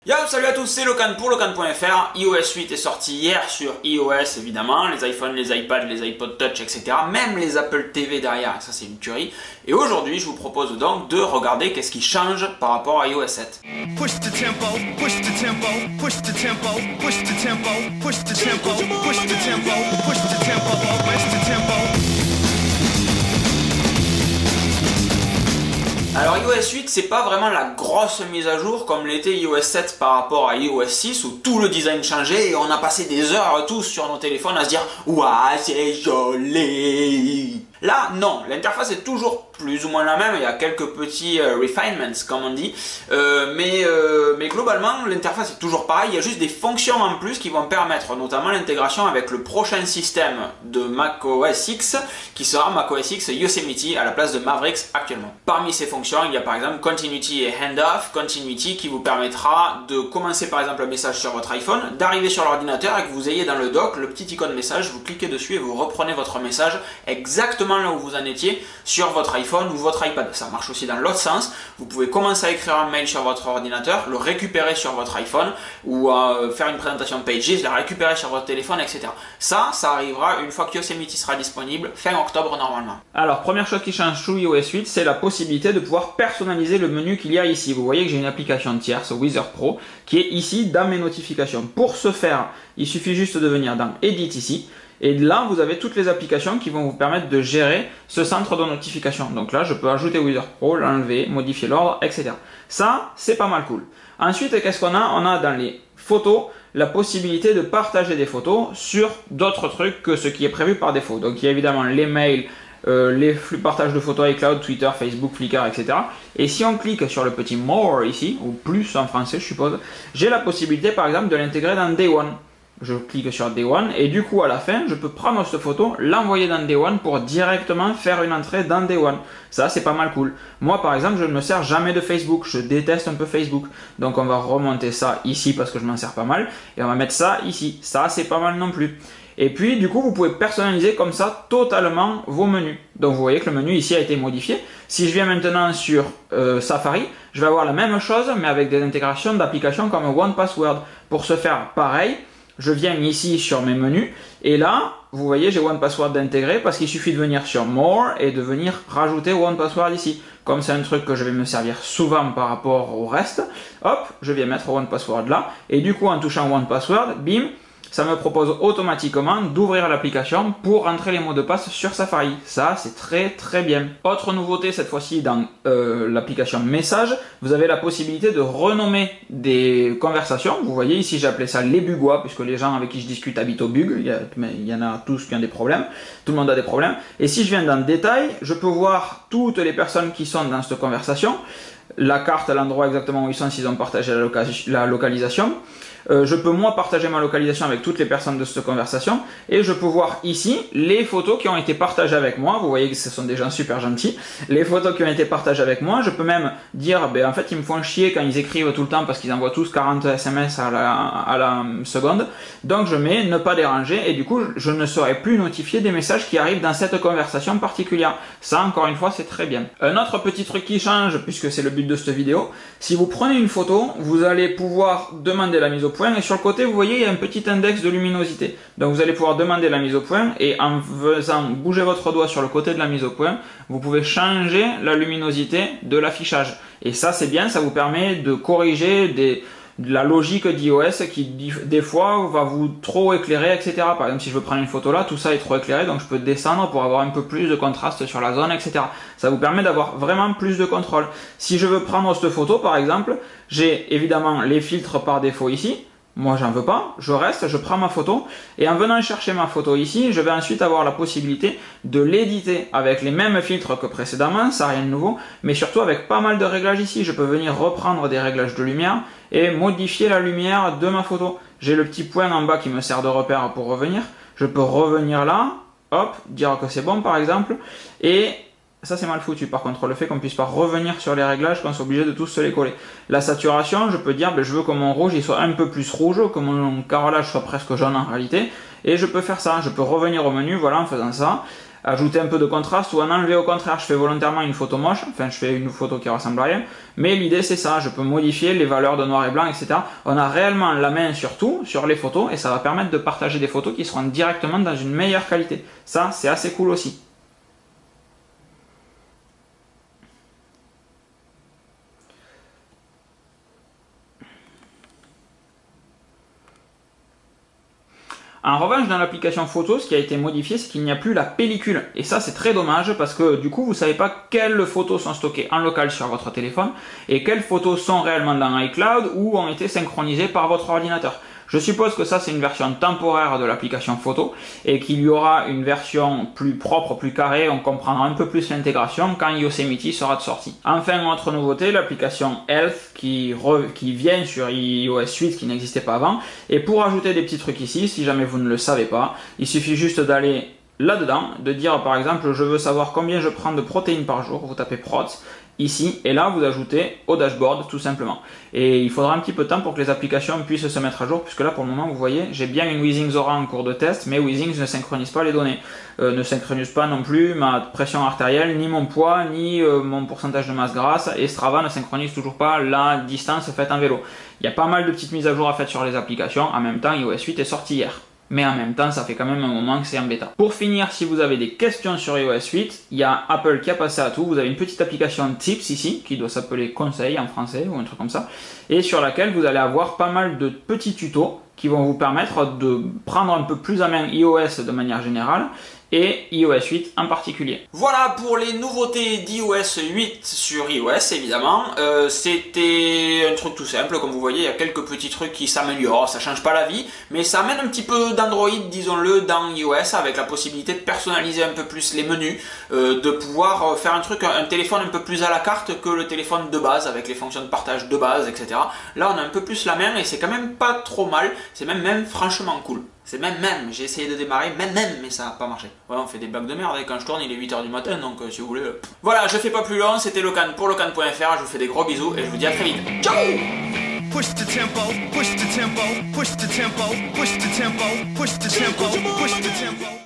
Yo, salut à tous, c'est Locan pour Locan.fr. iOS 8 est sorti hier sur iOS évidemment, les iPhones, les iPads, les iPod Touch, etc. Même les Apple TV derrière, ça c'est une tuerie. Et aujourd'hui, je vous propose donc de regarder qu'est-ce qui change par rapport à iOS 7. Push the tempo, push the tempo, push the tempo, push the tempo, push the tempo, push the tempo, push the tempo, push the tempo. Alors iOS 8, c'est pas vraiment la grosse mise à jour comme l'était iOS 7 par rapport à iOS 6 où tout le design changeait et on a passé des heures tous sur nos téléphones à se dire « Ouah, c'est joli !» Là, non, l'interface est toujours plus ou moins la même, il y a quelques petits refinements comme on dit, mais globalement l'interface est toujours pareille, il y a juste des fonctions en plus qui vont permettre notamment l'intégration avec le prochain système de macOS X qui sera macOS X Yosemite à la place de Mavericks actuellement. Parmi ces fonctions, il y a par exemple Continuity et Handoff. Continuity qui vous permettra de commencer par exemple un message sur votre iPhone, d'arriver sur l'ordinateur et que vous ayez dans le dock le petit icône message, vous cliquez dessus et vous reprenez votre message exactement là où vous en étiez sur votre iPhone ou votre iPad. Ça marche aussi dans l'autre sens. Vous pouvez commencer à écrire un mail sur votre ordinateur, le récupérer sur votre iPhone ou faire une présentation de Pages, la récupérer sur votre téléphone, etc. Ça arrivera une fois que Yosemite sera disponible fin octobre normalement. Alors, première chose qui change sous iOS 8, c'est la possibilité de pouvoir personnaliser le menu qu'il y a ici. Vous voyez que j'ai une application tierce, Wizard Pro, qui est ici dans mes notifications. Pour ce faire, il suffit juste de venir dans Edit ici. Et là, vous avez toutes les applications qui vont vous permettre de gérer ce centre de notification. Donc là, je peux ajouter Wizard Pro, l'enlever, modifier l'ordre, etc. Ça, c'est pas mal cool. Ensuite, qu'est-ce qu'on a? On a dans les photos la possibilité de partager des photos sur d'autres trucs que ce qui est prévu par défaut. Donc il y a évidemment les mails, les flux partage de photos iCloud, Twitter, Facebook, Flickr, etc. Et si on clique sur le petit More ici, ou plus en français je suppose, j'ai la possibilité par exemple de l'intégrer dans Day One. Je clique sur Day One et du coup à la fin je peux prendre cette photo, l'envoyer dans Day One pour directement faire une entrée dans Day One. Ça c'est pas mal cool. Moi par exemple je ne me sers jamais de Facebook, je déteste un peu Facebook. Donc on va remonter ça ici parce que je m'en sers pas mal et on va mettre ça ici. Ça c'est pas mal non plus. Et puis du coup vous pouvez personnaliser comme ça totalement vos menus. Donc vous voyez que le menu ici a été modifié. Si je viens maintenant sur Safari, je vais avoir la même chose mais avec des intégrations d'applications comme OnePassword. Pour ce faire pareil, je viens ici sur mes menus et là, vous voyez, j'ai OnePassword d'intégrer parce qu'il suffit de venir sur More et de venir rajouter OnePassword ici. Comme c'est un truc que je vais me servir souvent par rapport au reste, hop, je viens mettre OnePassword là et du coup en touchant OnePassword, bim, ça me propose automatiquement d'ouvrir l'application pour rentrer les mots de passe sur Safari. Ça, c'est très très bien. Autre nouveauté cette fois-ci dans l'application Messages, vous avez la possibilité de renommer des conversations. Vous voyez ici, j'ai appelé ça les bugois, puisque les gens avec qui je discute habitent au bug. Il y en a tous qui ont des problèmes. Tout le monde a des problèmes. Et si je viens dans le détail, je peux voir toutes les personnes qui sont dans cette conversation, la carte, l'endroit exactement où ils sont, s'ils ont partagé la localisation. Je peux moi partager ma localisation avec toutes les personnes de cette conversation et je peux voir ici les photos qui ont été partagées avec moi. Vous voyez que ce sont des gens super gentils. Les photos qui ont été partagées avec moi, je peux même dire en fait ils me font chier quand ils écrivent tout le temps parce qu'ils envoient tous 40 SMS à la seconde. Donc je mets ne pas déranger et du coup je ne serai plus notifié des messages qui arrivent dans cette conversation particulière. Ça encore une fois c'est très bien. Un autre petit truc qui change puisque c'est le but de cette vidéo, si vous prenez une photo, vous allez pouvoir demander la mise au point et sur le côté vous voyez il y a un petit index de luminosité. Donc vous allez pouvoir demander la mise au point et en faisant bouger votre doigt sur le côté de la mise au point, vous pouvez changer la luminosité de l'affichage. Et ça c'est bien, ça vous permet de corriger de la logique d'iOS qui des fois va vous trop éclairer, etc. Par exemple si je veux prendre une photo là, tout ça est trop éclairé donc je peux descendre pour avoir un peu plus de contraste sur la zone, etc. Ça vous permet d'avoir vraiment plus de contrôle. Si je veux prendre cette photo par exemple, j'ai évidemment les filtres par défaut ici. Moi j'en veux pas, je reste, je prends ma photo et en venant chercher ma photo ici, je vais ensuite avoir la possibilité de l'éditer avec les mêmes filtres que précédemment, ça rien de nouveau, mais surtout avec pas mal de réglages ici. Je peux venir reprendre des réglages de lumière et modifier la lumière de ma photo. J'ai le petit point en bas qui me sert de repère pour revenir, je peux revenir là, hop, dire que c'est bon par exemple, et ça c'est mal foutu par contre, le fait qu'on puisse pas revenir sur les réglages, qu'on soit obligé de tous se les coller. La saturation, je peux dire je veux que mon rouge il soit un peu plus rouge, que mon carrelage soit presque jaune en réalité, et je peux faire ça, je peux revenir au menu, voilà, en faisant ça. ajouter un peu de contraste ou en enlever au contraire. Je fais volontairement une photo moche, enfin je fais une photo qui ressemble à rien, mais l'idée c'est ça, je peux modifier les valeurs de noir et blanc, etc. On a réellement la main sur tout, sur les photos, et ça va permettre de partager des photos qui seront directement dans une meilleure qualité. Ça, c'est assez cool aussi. En revanche, dans l'application photo, ce qui a été modifié, c'est qu'il n'y a plus la pellicule. Et ça, c'est très dommage parce que du coup, vous ne savez pas quelles photos sont stockées en local sur votre téléphone et quelles photos sont réellement dans iCloud ou ont été synchronisées par votre ordinateur. Je suppose que ça, c'est une version temporaire de l'application photo et qu'il y aura une version plus propre, plus carrée, on comprendra un peu plus l'intégration quand Yosemite sera de sortie. Enfin, autre nouveauté, l'application Health qui vient sur iOS 8 qui n'existait pas avant. Et pour ajouter des petits trucs ici, si jamais vous ne le savez pas, il suffit juste d'aller là-dedans, de dire par exemple je veux savoir combien je prends de protéines par jour, vous tapez prots ici et là vous ajoutez au dashboard tout simplement. Et il faudra un petit peu de temps pour que les applications puissent se mettre à jour puisque là pour le moment vous voyez j'ai bien une Withings Aura en cours de test mais Withings ne synchronise pas les données, ne synchronise pas non plus ma pression artérielle, ni mon poids, ni mon pourcentage de masse grasse et Strava ne synchronise toujours pas la distance faite en vélo. Il y a pas mal de petites mises à jour à faire sur les applications, en même temps iOS 8 est sorti hier. Mais en même temps, ça fait quand même un moment que c'est en bêta. Pour finir, si vous avez des questions sur iOS 8, il y a Apple qui a passé à tout. Vous avez une petite application Tips ici, qui doit s'appeler Conseil en français ou un truc comme ça, et sur laquelle vous allez avoir pas mal de petits tutos qui vont vous permettre de prendre un peu plus en main iOS de manière générale et iOS 8 en particulier. Voilà pour les nouveautés d'iOS 8 sur iOS évidemment. C'était un truc tout simple, comme vous voyez, il y a quelques petits trucs qui s'améliorent, ça change pas la vie, mais ça amène un petit peu d'Android, disons-le, dans iOS avec la possibilité de personnaliser un peu plus les menus, de pouvoir faire un téléphone un peu plus à la carte que le téléphone de base avec les fonctions de partage de base, etc. Là on a un peu plus la main et c'est quand même pas trop mal, c'est même franchement cool. C'est même, j'ai essayé de démarrer, mais ça n'a pas marché. Ouais, on fait des blagues de merde, et quand je tourne, il est 8h du matin, donc si vous voulez... Voilà, je fais pas plus long, c'était Locan pour Locan.fr, je vous fais des gros bisous, et je vous dis à très vite. Ciao! Push the tempo, push the tempo, push the tempo, push the tempo, push the tempo, push the tempo.